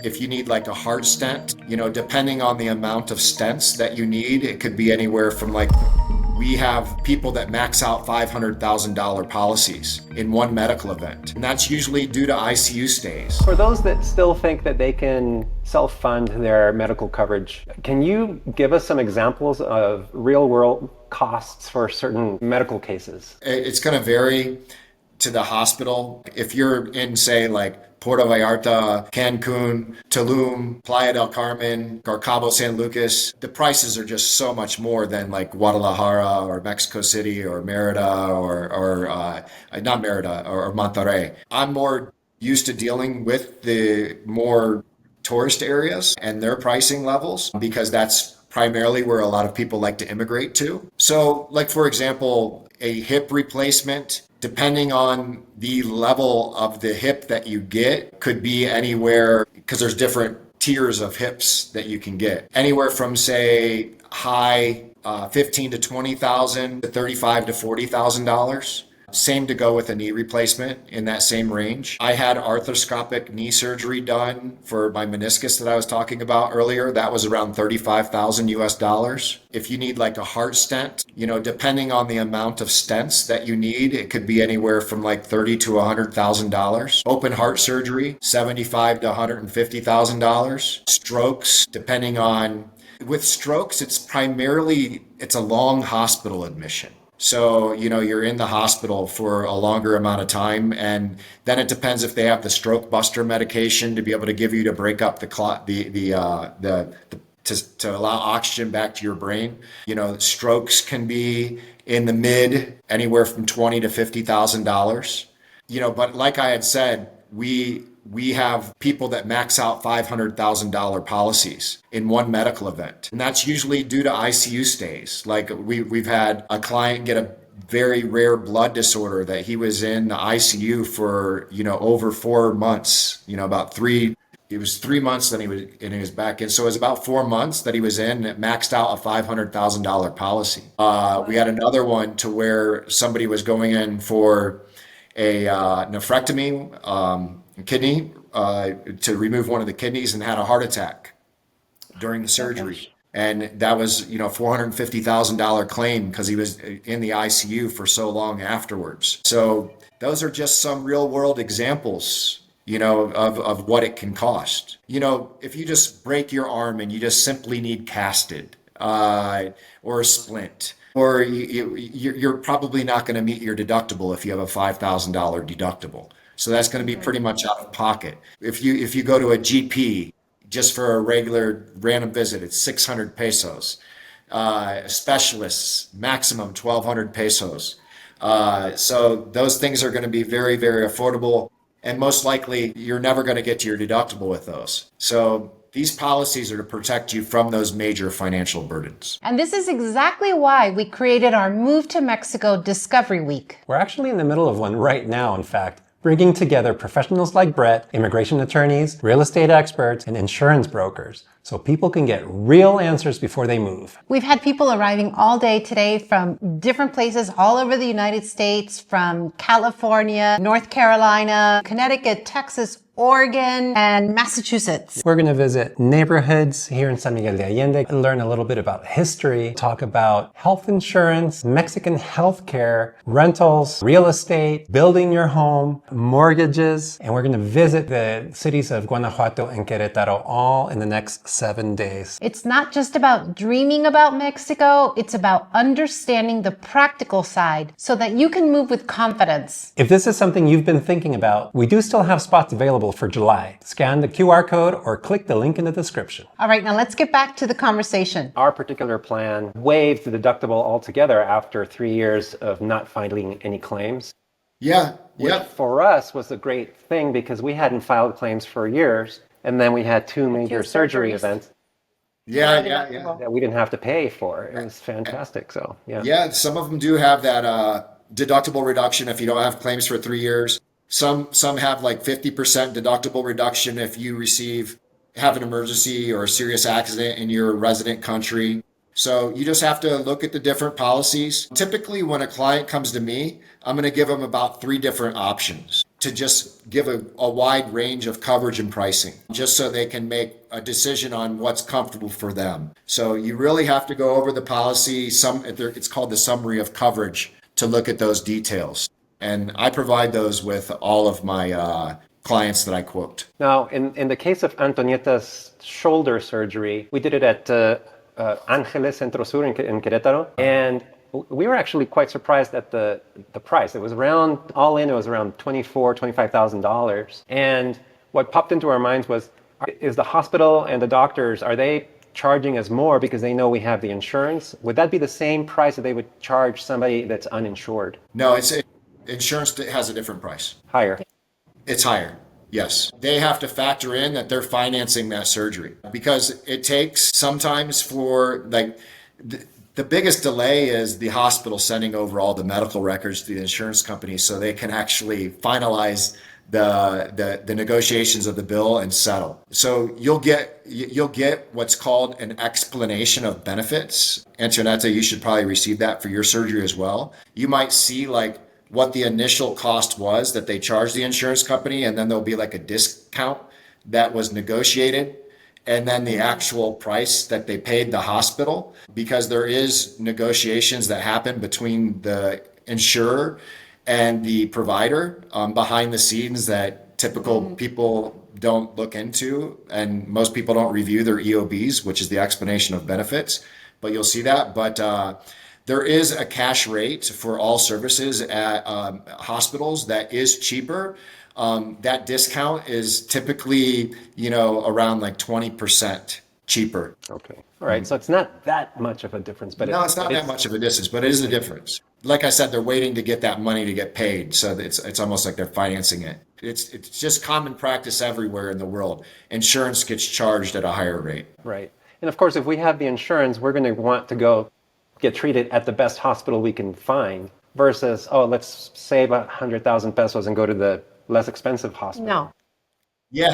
If you need like a heart stent, depending on the amount of stents that you need, it could be anywhere from we have people that max out $500,000 policies in one medical event. And that's usually due to ICU stays. For those that still think that they can self-fund their medical coverage, can you give us some examples of real-world costs for certain medical cases? It's going to vary to the hospital. If you're in, say, like Puerto Vallarta, Cancun, Tulum, Playa del Carmen, or Cabo San Lucas, the prices are just so much more than like Guadalajara or Mexico City or Merida or not Merida or Monterrey. I'm more used to dealing with the more tourist areas and their pricing levels because that's primarily where a lot of people like to immigrate to. So, like for example, a hip replacement, depending on the level of the hip that you get, could be anywhere, because there's different tiers of hips that you can get. Anywhere from, say, high 15 to 20,000 to 35 to $40,000. Same to go with a knee replacement in that same range. I had arthroscopic knee surgery done for my meniscus that I was talking about earlier. That was around 35,000 US dollars. If you need like a heart stent, depending on the amount of stents that you need, it could be anywhere from like 30 to $100,000. Open heart surgery, 75 to $150,000. Strokes, with strokes, it's a long hospital admission. So, you're in the hospital for a longer amount of time, and then it depends if they have the stroke buster medication to be able to give you to break up the clot, to allow oxygen back to your brain. Strokes can be in the anywhere from $20,000 to $50,000. But like I had said, we have people that max out $500,000 policies in one medical event. And that's usually due to ICU stays. Like we've had a client get a very rare blood disorder that he was in the ICU for, over 4 months, it was 3 months, then he was back in. So it was about 4 months that he was in, and it maxed out a $500,000 policy. We had another one to where somebody was going in for a nephrectomy, kidney, to remove one of the kidneys, and had a heart attack during the surgery. And that was, $450,000 claim because he was in the ICU for so long afterwards. So those are just some real world examples, of what it can cost. If you just break your arm and you just simply need casted, or a splint, or you're probably not going to meet your deductible if you have a $5,000 deductible. So that's going to be pretty much out of pocket. If you go to a GP just for a regular random visit, it's 600 pesos. Specialists, maximum 1,200 pesos. So those things are going to be very, very affordable. And most likely, you're never going to get to your deductible with those. So these policies are to protect you from those major financial burdens. And this is exactly why we created our Move to Mexico Discovery Week. We're actually in the middle of one right now, in fact, bringing together professionals like Brett, immigration attorneys, real estate experts, and insurance brokers, so people can get real answers before they move. We've had people arriving all day today from different places all over the United States, from California, North Carolina, Connecticut, Texas, Oregon, and Massachusetts. We're going to visit neighborhoods here in San Miguel de Allende and learn a little bit about history, talk about health insurance, Mexican healthcare, rentals, real estate, building your home, mortgages, and we're going to visit the cities of Guanajuato and Querétaro all in the next 7 days. It's not just about dreaming about Mexico, it's about understanding the practical side so that you can move with confidence. If this is something you've been thinking about, we do still have spots available for July. Scan the QR code or click the link in the description. All right, now let's get back to the conversation. Our particular plan waived the deductible altogether after 3 years of not filing any claims. Yeah. Which for us was a great thing because we hadn't filed claims for years, and then we had two major surgery events. Yeah. That we didn't have to pay for. It was fantastic. So, yeah. Yeah, some of them do have that deductible reduction if you don't have claims for 3 years. Some have like 50% deductible reduction if you have an emergency or a serious accident in your resident country. So you just have to look at the different policies. Typically, when a client comes to me, I'm going to give them about 3 different options. to just give a wide range of coverage and pricing, just so they can make a decision on what's comfortable for them. So you really have to go over the policy. It's called the summary of coverage to look at those details. And I provide those with all of my clients that I quote. Now, in the case of Antonieta's shoulder surgery, we did it at Ángeles Centro Sur in Querétaro, and we were actually quite surprised at the price. It was around, all in, it was around $25,000. And what popped into our minds was, is the hospital and the doctors, are they charging us more because they know we have the insurance? Would that be the same price that they would charge somebody that's uninsured? No, insurance has a different price. Higher. It's higher. Yes. They have to factor in that they're financing that surgery, because it takes sometimes for the biggest delay is the hospital sending over all the medical records to the insurance company so they can actually finalize the negotiations of the bill and settle. So you'll get what's called an explanation of benefits. Antonetta, you should probably receive that for your surgery as well. You might see what the initial cost was that they charged the insurance company, and then there'll be a discount that was negotiated, and then the actual price that they paid the hospital, because there is negotiations that happen between the insurer and the provider behind the scenes that typical people don't look into, and most people don't review their EOBs, which is the explanation of benefits, but you'll see that. But there is a cash rate for all services at hospitals that is cheaper. That discount is typically, around 20% cheaper. Okay. All right. So it's not that much of a difference, but no, it's not that much of a distance, but it is a difference. Like I said, they're waiting to get that money to get paid. So it's almost like they're financing it. It's just common practice everywhere in the world. Insurance gets charged at a higher rate. Right. And of course, if we have the insurance, we're going to want to go get treated at the best hospital we can find versus, let's save 100,000 pesos and go to the less expensive hospital. No. Yeah.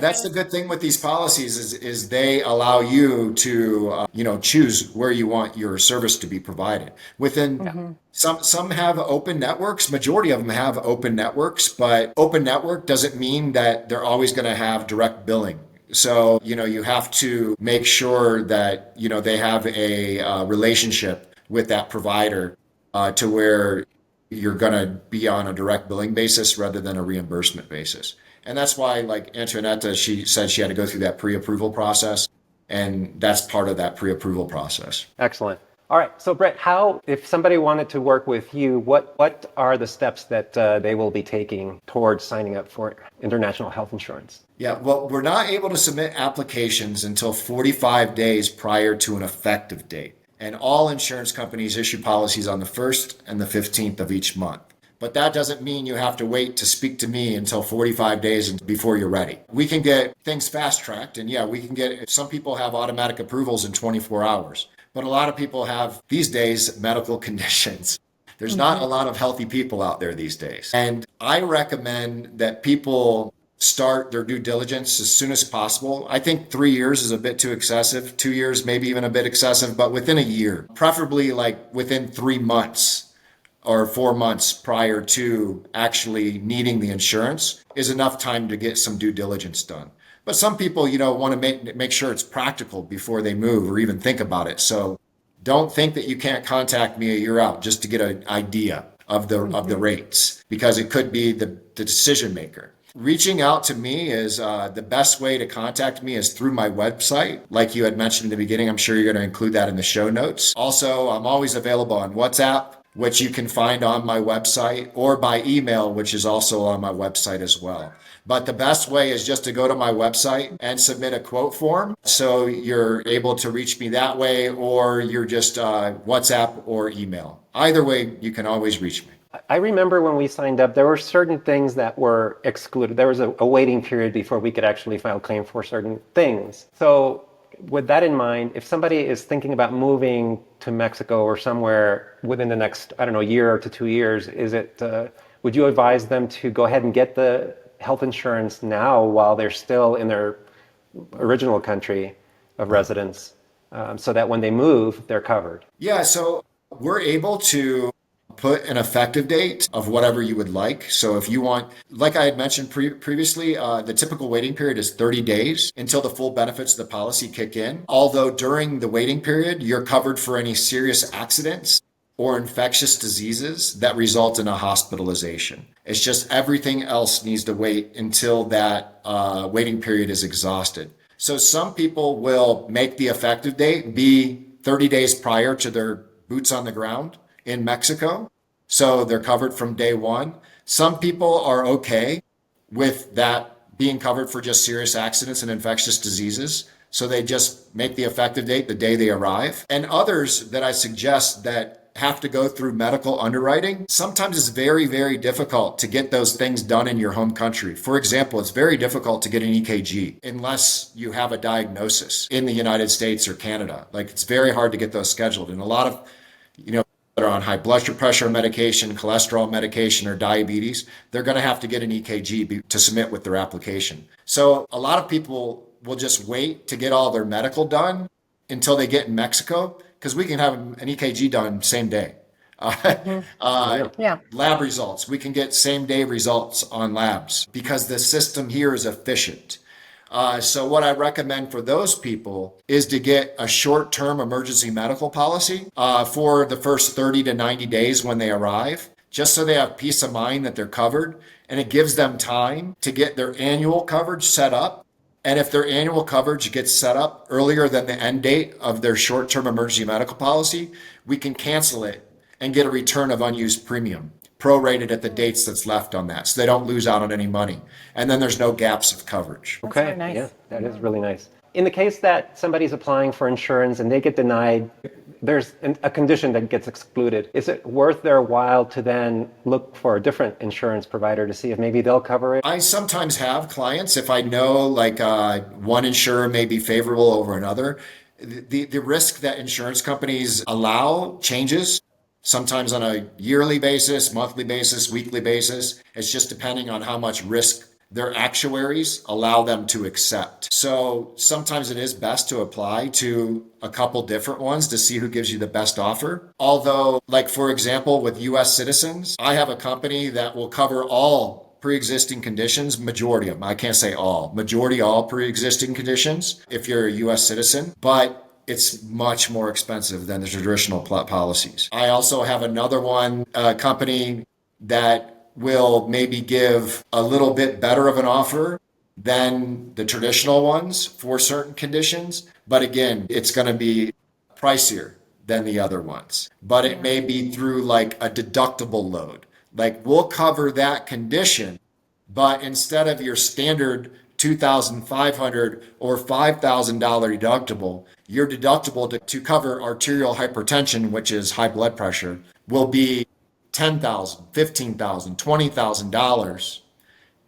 That's the good thing with these policies is they allow you to, choose where you want your service to be provided. Within some have open networks, majority of them have open networks, but open network doesn't mean that they're always going to have direct billing. So, you have to make sure that, they have a relationship with that provider to where you're going to be on a direct billing basis rather than a reimbursement basis. And that's why, Antonetta, she said she had to go through that pre-approval process, and that's part of that pre-approval process. Excellent. All right. So, Brett, if somebody wanted to work with you, what are the steps that they will be taking towards signing up for international health insurance? Yeah, well, we're not able to submit applications until 45 days prior to an effective date. And all insurance companies issue policies on the 1st and the 15th of each month. But that doesn't mean you have to wait to speak to me until 45 days before you're ready. We can get things fast-tracked, and we can some people have automatic approvals in 24 hours. But a lot of people have, these days, medical conditions. There's not a lot of healthy people out there these days. And I recommend that people start their due diligence as soon as possible. I think 3 years is a bit too excessive. 2 years, maybe even a bit excessive, but within a year, preferably within 3 months or 4 months prior to actually needing the insurance is enough time to get some due diligence done. But some people, want to make sure it's practical before they move or even think about it. So don't think that you can't contact me a year out just to get an idea of the rates, because it could be the decision maker. Reaching out to me is the best way to contact me is through my website. Like you had mentioned in the beginning, I'm sure you're going to include that in the show notes. Also, I'm always available on WhatsApp, which you can find on my website, or by email, which is also on my website as well. But the best way is just to go to my website and submit a quote form. So you're able to reach me that way, or you're just WhatsApp or email. Either way, you can always reach me. I remember when we signed up, there were certain things that were excluded. There was a waiting period before we could actually file claim for certain things. So with that in mind, if somebody is thinking about moving to Mexico or somewhere within the next, year to 2 years, would you advise them to go ahead and get the health insurance now while they're still in their original country of residence, so that when they move, they're covered? Yeah, so we're able to put an effective date of whatever you would like. So if you want, like I had mentioned previously, the typical waiting period is 30 days until the full benefits of the policy kick in. Although during the waiting period, you're covered for any serious accidents or infectious diseases that result in a hospitalization. It's just everything else needs to wait until that waiting period is exhausted. So some people will make the effective date be 30 days prior to their boots on the ground in Mexico. So they're covered from day one. Some people are okay with that being covered for just serious accidents and infectious diseases. So they just make the effective date the day they arrive. And others that I suggest that have to go through medical underwriting, sometimes it's very, very difficult to get those things done in your home country. For example, it's very difficult to get an EKG unless you have a diagnosis in the United States or Canada. Like it's very hard to get those scheduled. And a lot of, that are on high blood pressure medication, cholesterol medication, or diabetes, they're going to have to get an EKG to submit with their application. So a lot of people will just wait to get all their medical done until they get in Mexico, because we can have an EKG done same day. Lab results, we can get same day results on labs because the system here is efficient. So what I recommend for those people is to get a short-term emergency medical policy for the first 30 to 90 days when they arrive, just so they have peace of mind that they're covered. And it gives them time to get their annual coverage set up. And if their annual coverage gets set up earlier than the end date of their short-term emergency medical policy, we can cancel it and get a return of unused premium, prorated at the dates that's left on that, so they don't lose out on any money. And then there's no gaps of coverage. Okay, very nice. Yeah, that is really nice. In the case that somebody's applying for insurance and they get denied, there's a condition that gets excluded. Is it worth their while to then look for a different insurance provider to see if maybe they'll cover it? I sometimes have clients, if I know like one insurer may be favorable over another, the risk that insurance companies allow changes sometimes on a yearly basis, monthly basis, weekly basis. It's just depending on how much risk their actuaries allow them to accept. So sometimes it is best to apply to a couple different ones to see who gives you the best offer. Although, like for example, with US citizens, I have a company that will cover all pre-existing conditions, majority of them. I can't say all, majority all pre-existing conditions if you're a US citizen, but it's much more expensive than the traditional policies. I also have another one, company that will maybe give a little bit better of an offer than the traditional ones for certain conditions. But again, it's going to be pricier than the other ones. But it may be through like a deductible load. Like we'll cover that condition, but instead of your standard $2,500 or $5,000 deductible, your deductible to cover arterial hypertension, which is high blood pressure, will be $10,000, $15,000, $20,000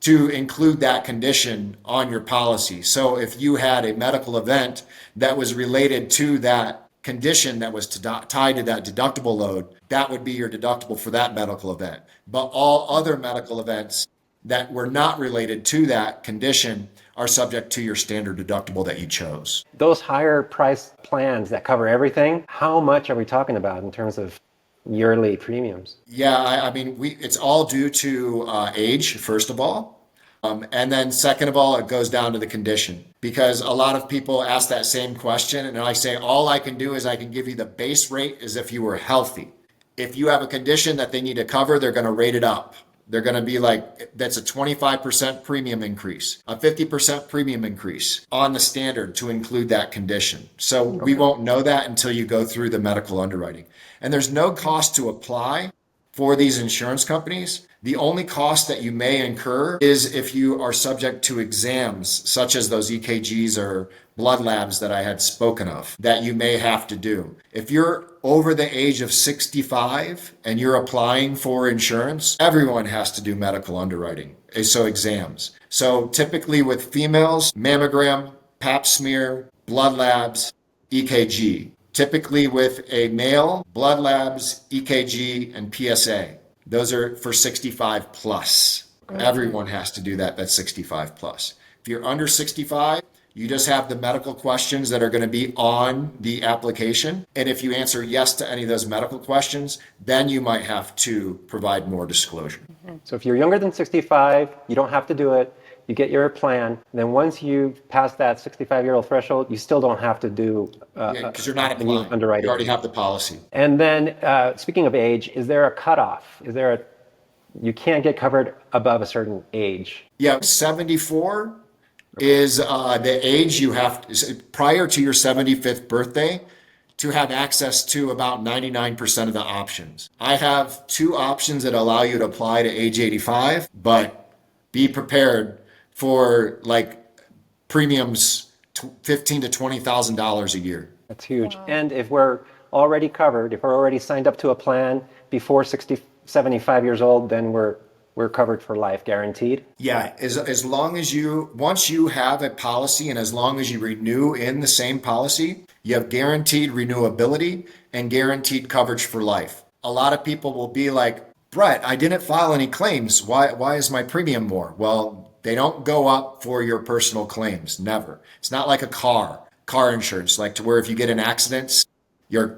to include that condition on your policy. So if you had a medical event that was related to that condition that was tied to that deductible load, that would be your deductible for that medical event. But all other medical events that were not related to that condition are subject to your standard deductible that you chose. Those higher price plans that cover everything, how much are we talking about in terms of yearly premiums? Yeah, I mean, it's all due to age, first of all. And then second of all, it goes down to the condition, because a lot of people ask that same question. And I say, all I can do is I can give you the base rate as if you were healthy. If you have a condition that they need to cover, they're going to rate it up. They're going to be like, that's a 25% premium increase, a 50% premium increase on the standard to include that condition. So we won't know that until you go through the medical underwriting. And there's no cost to apply for these insurance companies. The only cost that you may incur is if you are subject to exams, such as those EKGs or blood labs that I had spoken of, that you may have to do. If you're over the age of 65 and you're applying for insurance, everyone has to do medical underwriting, so exams. So typically with females, mammogram, pap smear, blood labs, EKG. Typically with a male, blood labs, EKG, and PSA. Those are for 65 plus. Everyone has to do that, that's 65 plus. If you're under 65, You just have the medical questions that are going to be on the application. And if you answer yes to any of those medical questions, then you might have to provide more disclosure. So if you're younger than 65, you don't have to do it. You get your plan. Then once you pass that 65-year-old threshold, you still don't have to do Because you're not any applying. underwriting. You already have the policy. And then speaking of age, is there a cutoff? Is there you can't get covered above a certain age? Yeah, 74 is the age you have prior to your 75th birthday to have access to about 99% of the options. I have 2 options that allow you to apply to age 85, but be prepared for like premiums $15,000 to $20,000 a year. That's huge. Wow. And if we're already covered, if we're already signed up to a plan before 75 years old, then we're covered for life, guaranteed? Yeah, as long as once you have a policy and as long as you renew in the same policy, you have guaranteed renewability and guaranteed coverage for life. A lot of people will be like, Brett, I didn't file any claims. Why is my premium more? Well, they don't go up for your personal claims, never. It's not like a car insurance, like to where if you get in accidents, your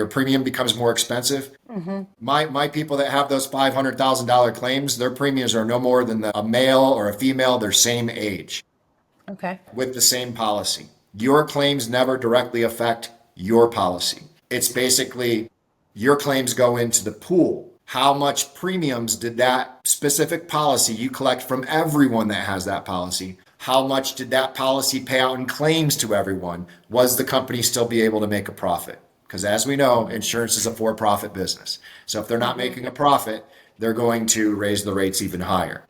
premium becomes more expensive. Mm-hmm. My people that have those $500,000 claims, their premiums are no more than a male or a female their same age. Okay. With the same policy. Your claims never directly affect your policy. It's basically your claims go into the pool. How much premiums did that specific policy you collect from everyone that has that policy? How much did that policy pay out in claims to everyone? Was the company still be able to make a profit? Because as we know, insurance is a for-profit business. So if they're not making a profit, they're going to raise the rates even higher.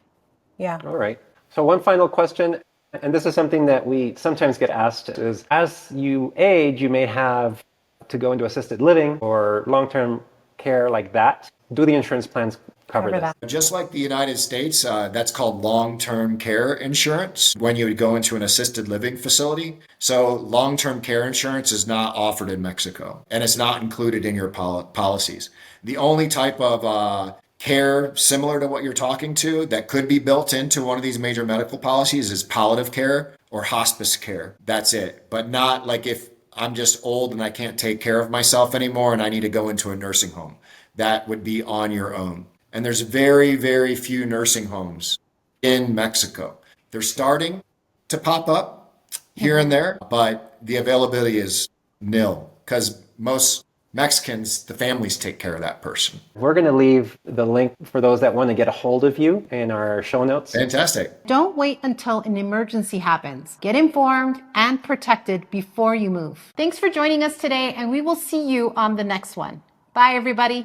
Yeah. All right. So one final question, and this is something that we sometimes get asked, is as you age, you may have to go into assisted living or long-term care like that. Do the insurance plans cover this? Just like the United States, that's called long-term care insurance when you would go into an assisted living facility. So long-term care insurance is not offered in Mexico, and it's not included in your policies. The only type of care similar to what you're talking to that could be built into one of these major medical policies is palliative care or hospice care. That's it. But not like if I'm just old and I can't take care of myself anymore and I need to go into a nursing home. That would be on your own. And there's very, very few nursing homes in Mexico. They're starting to pop up here and there, but the availability is nil because most Mexicans, the families take care of that person. We're going to leave the link for those that want to get a hold of you in our show notes. Fantastic. Don't wait until an emergency happens. Get informed and protected before you move. Thanks for joining us today, and we will see you on the next one. Bye, everybody.